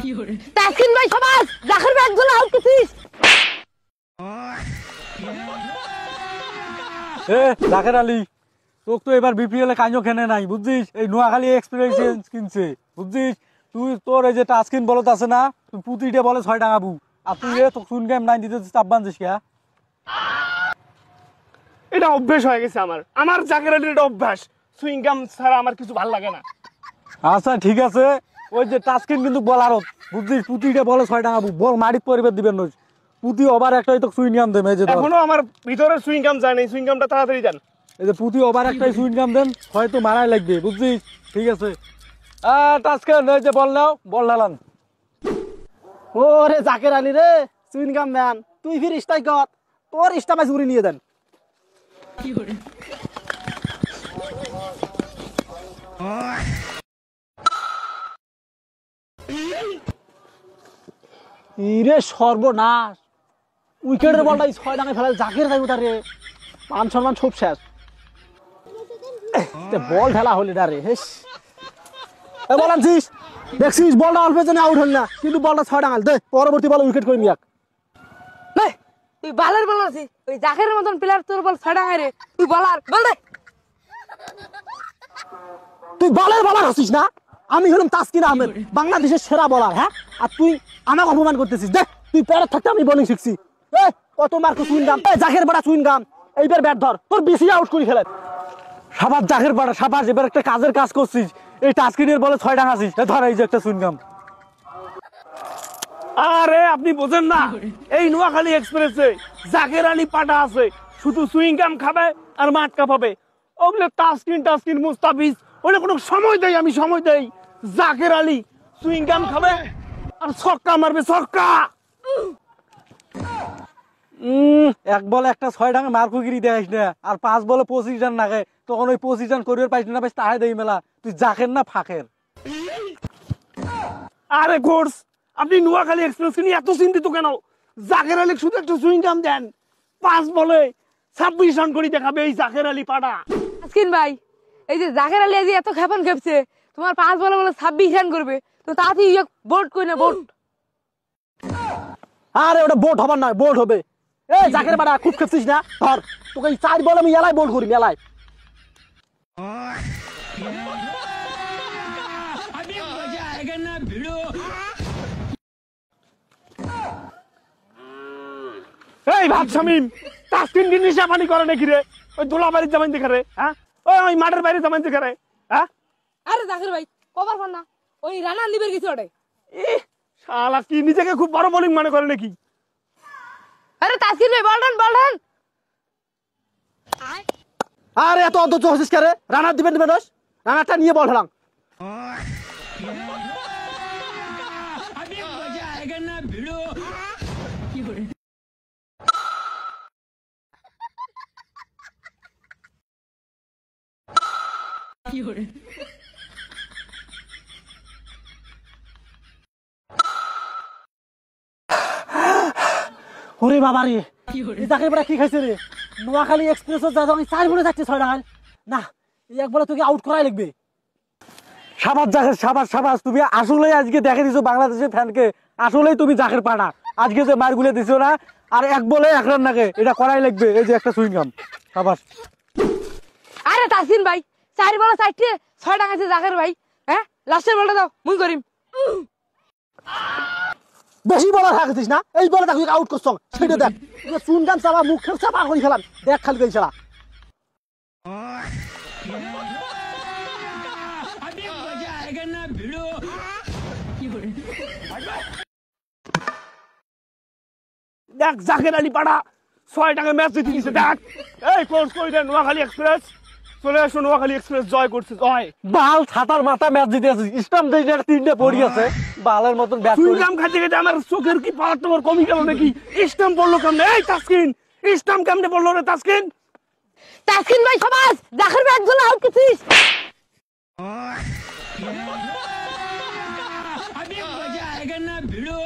তাসকিন ভাই সবাস জাকের ব্যাগ গুলো আউট করছিস। জাকের আলী তোক তো এবার বিপিএল এ কাঞ্জো খেনে নাই বুঝছিস, এই নোয়াখালী এক্সপিরিয়েন্স কিনছে বুঝছিস। তুই তোর এই যে টাস্কিন বলত আছে না, তুই পুতিটা বলে 6 টাকা বু, আর তুই তোকে চুন গেম নাই দিতে চাপ বানছিস কে? এটা অভ্যাস হয়ে গেছে আমার জাকের আলীর এটা অভ্যাস। সুইং গাম ছাড়া আমার কিছু ভালো লাগে না। আচ্ছা ঠিক আছে, ওই যে টাস্কিন কিন্তু বলারত বুঝছিস, পুতিটা বলে 6 টাকা বু, বল মাটির পরিবেশ দিবেন নই পুতি ওভার একটাই তো সুইং গাম দেন। এই যে এখনো আমার ভিতরে সুইং গাম যায় নাই, সুইং গামটা তাড়াতাড়ি দেন। এই যে পুতি ওভার একটাই সুইং গাম দেন, হয়তো মারাই লাগবে বুঝছিস। ঠিক আছে টাস্কিন এই যে বল নাও, বল ঢালান। ওরে জাকের আলী রে সুইং গাম ম্যান, তুই ফির ইস্তাই কর, তোর ইস্তা মাছ উড়ি নিয়ে দেন। ইরে সর্বনাশ, উইকেটের বলটা 6 টাকায় ফেলা জাকের যাইব তারে, মান সম্মান সব শেষ। বল ঢেলা হলি না রে, হেস বল আনছিস দেখছিস, বলটা অল্প জন্য আউট হল না, কিন্তু বলটা 6 টাকা দে, পরবর্তী বল উইকেট করে নিয়াক। তুই বালার বলার আছিস, ওই জাকের মতন প্লেয়ার তোর বল ছড়া রে, তুই বলার বল দে। তুই বলের বলার আছিস না, আমি হলাম তাসকিন আহমেদ, বাংলাদেশের সেরা বলার। হ্যাঁ, আর তুই আমাকে অপমান করতেছিস। দেখ তুই প্যারেট থাকতে আমি বোলিং শিখছি। কত মার্ক সুইন গাম, জাকের বড়া সুইন গাম, এইবার ব্যাট ধর, তোর বেশি আউট করে ফেলে। সাবাস জাকের পাড়া সাবাস, এবার একটা কাজের কাজ করছিস। এই টাস্কিনের বলে 6 টাকা আছিস, ধর এই যে একটা সুইনগাম। আরে আপনি বোঝেন না, এই নোয়াখালী এক্সপ্রেসে জাকের আলী পাটা আছে, শুধু সুইং গাম খাবে আর মাঠ কাঁপাবে। ওগুলো টাস্কিন মুস্তাফিজ, ওগুলো কোনো সময় দেয়, আমি সময় দেই। জাকের আলী সুইং গাম খাবে আর ছক্কা মারবে, ছক্কা। এক বলে একটা 6 টাকা মার্কুগিরি দেয় না, আর 5 বলে 25 রান লাগে, তখন ওই 25 রান করিবার পাইস না, পাইস তাহাই দেই মেলা। তুই জাকের না ফাঁকের? আরে কোর্স, আপনি নোয়াখালী এক্সপ্রেস নিয়ে এত চিন্তিত কেন? জাকের আলী শুধু একটা সুইং গাম দেন, 5 বলে 26 রান করে দেখাবে এই জাকের আলী পাটা। তাসকিন ভাই, এই যে জাকের আলী আজ এত খেপন খেপছে, তোমার 5 বলে বলে 26 রান করবে, তো তাতেই বোল্ড কই না বোল্ড। আরে ওটা বোল্ড হবার নয়, বোল্ড হবে। এই জাকের বাড়া খুব খেপছিস না, ধর তোকে 4 বল আমি এলাই বোল্ড করি এলাই। এই ভাব শামিম, তাসকিন কি নিশা পানি করে নাকি রে? ওই দোলা বাড়ির জামাইন দেখে রে? হ্যাঁ, ওই মাঠের বাইরে জামাইন দেখে রে? হ্যাঁ, আরে জাকের ভাই কভার পান না, ওই রানা লিবের কিছু ওটাই। শালা কি নিজেকে খুব বড় বোলিং মনে করে নাকি? আরে তাসকিন ভাই বল রান। আরে এত অধৈর্য হচ্ছিস কে রে? রানার দিবেন দোষ, রানারটা নিয়ে বল হেলাম। ওরে বাবা রে, এই জাকের বড়া কি খাইছে রে? নোয়াখালী এক্সপ্রেস যা আমি 4 বলে যাচ্ছে 6 টাকা না, এই এক বলে তোকে আউট করাই লাগবে। সাবাস জাকের সাবাস সাবাস, তুমি আসলে আজকে দেখে দিছো বাংলাদেশের ফ্যানকে, আসলেই তুমি জাকের পাড়া। আজকে যে মার গুলে দিছো না, আর 1 বলে 1 রান নাগে, এটা করাই লাগবে। এই যে একটা সুইংগাম, সাবাস। আরে তাসকিন ভাই 4 বলে 4টে 6 টাকা আছে জাকের ভাই। হ্যাঁ, লাস্টের বলটা দাও, মুই করিম। বেশি বলা থাকছিস না, এই বলে তাকে আউট করছ সেটা দেখ, চুন গান চাপা মুখ চাপা করে ফেলাম, দেখ খালি গেল খেলা। দেখ জাকের আলী পাটা 6 টাকা ম্যাচ জিতে দিছে, দেখ। এই কোর্স কই রে নোয়াখালী এক্সপ্রেস, চলে আসো, নোয়াখালী এক্সপ্রেস জয় করছে, জয়। বাল ছাতার মাথা ম্যাচ জিতে আছিস, স্টাম্প দেই না 3টে পড়ি আছে, বালের মতন ব্যাট সুইং করি। গাম খাইতে খাইতে আমার চোখের কি পাওয়ার টাওয়ার কমে গেল নাকি? স্টাম্প পড়লো কেমনে? এই তাসকিন, স্টাম্প কেমনে পড়লো রে তাসকিন? তাসকিন ভাই সবাস জাকের ব্যাগ গুলো আউট করছিস। अभी मजा आएगा ना भिड़ो।